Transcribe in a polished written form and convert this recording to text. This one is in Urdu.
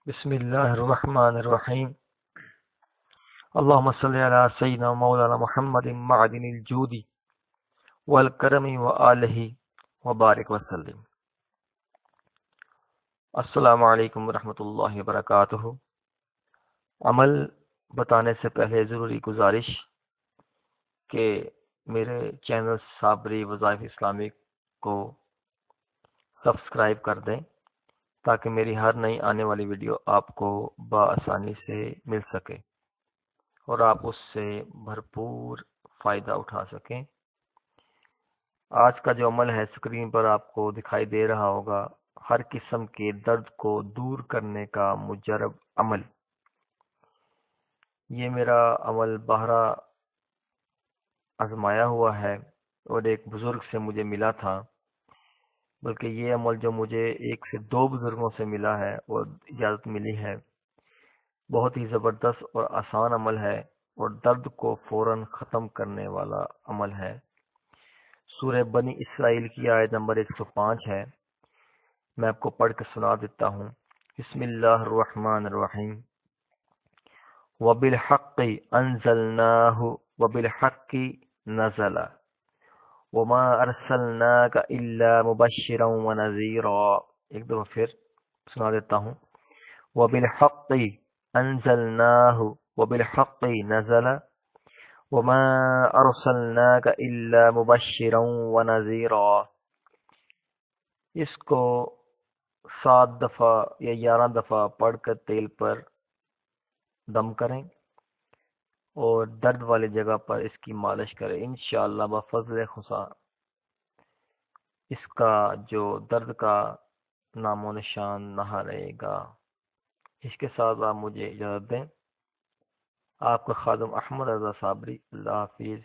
بسم اللہ الرحمن الرحیم اللہم صلی علی سیدنا مولانا محمد معدن الجود والکرم وآلہ وبارک وسلم۔ السلام علیکم ورحمۃ اللہ وبرکاتہ۔ عمل بتانے سے پہلے ضروری گزارش کہ میرے چینل صابری وظائف اسلامک کو سبسکرائب کر دیں تاکہ میری ہر نئی آنے والی ویڈیو آپ کو بآسانی سے مل سکے اور آپ اس سے بھرپور فائدہ اٹھا سکیں۔ آج کا جو عمل ہے اسکرین پر آپ کو دکھائی دے رہا ہوگا، ہر قسم کے درد کو دور کرنے کا مجرب عمل۔ یہ میرا عمل بہرا آزمایا ہوا ہے اور ایک بزرگ سے مجھے ملا تھا، بلکہ یہ عمل جو مجھے ایک سے دو بزرگوں سے ملا ہے اور اجازت ملی ہے، بہت ہی زبردست اور آسان عمل ہے اور درد کو فوراً ختم کرنے والا عمل ہے۔ سورہ بنی اسرائیل کی آیت نمبر 105 ہے، میں آپ کو پڑھ کے سنا دیتا ہوں۔ بسم اللہ الرحمن الرحیم۔ وَبِالْحَقِّ أَنزَلْنَاهُ وَبِالْحَقِّ نَزَلَ وَمَا أَرْسَلْنَاكَ إِلَّا مُبَشِّرًا وَنَذِيرًا۔ ایک دفعہ پھر سنا دیتا ہوں۔ وَبِالْحَقِّ أَنزَلْنَاهُ وَبِالْحَقِّ نَزَلَ وَمَا أَرْسَلْنَاكَ إِلَّا مُبَشِّرًا وَنَذِيرًا۔ اس کو 7 دفعہ یا 11 دفعہ پڑھ کر تیل پر دم کریں اور درد والی جگہ پر اس کی مالش کریں۔ انشاءاللہ بفضل خدا اس کا جو درد کا نام و نشان نہ رہے گا۔ اس کے ساتھ آپ مجھے اجازت دیں۔ آپ کا خادم احمد رضا صابری۔ اللہ حافظ۔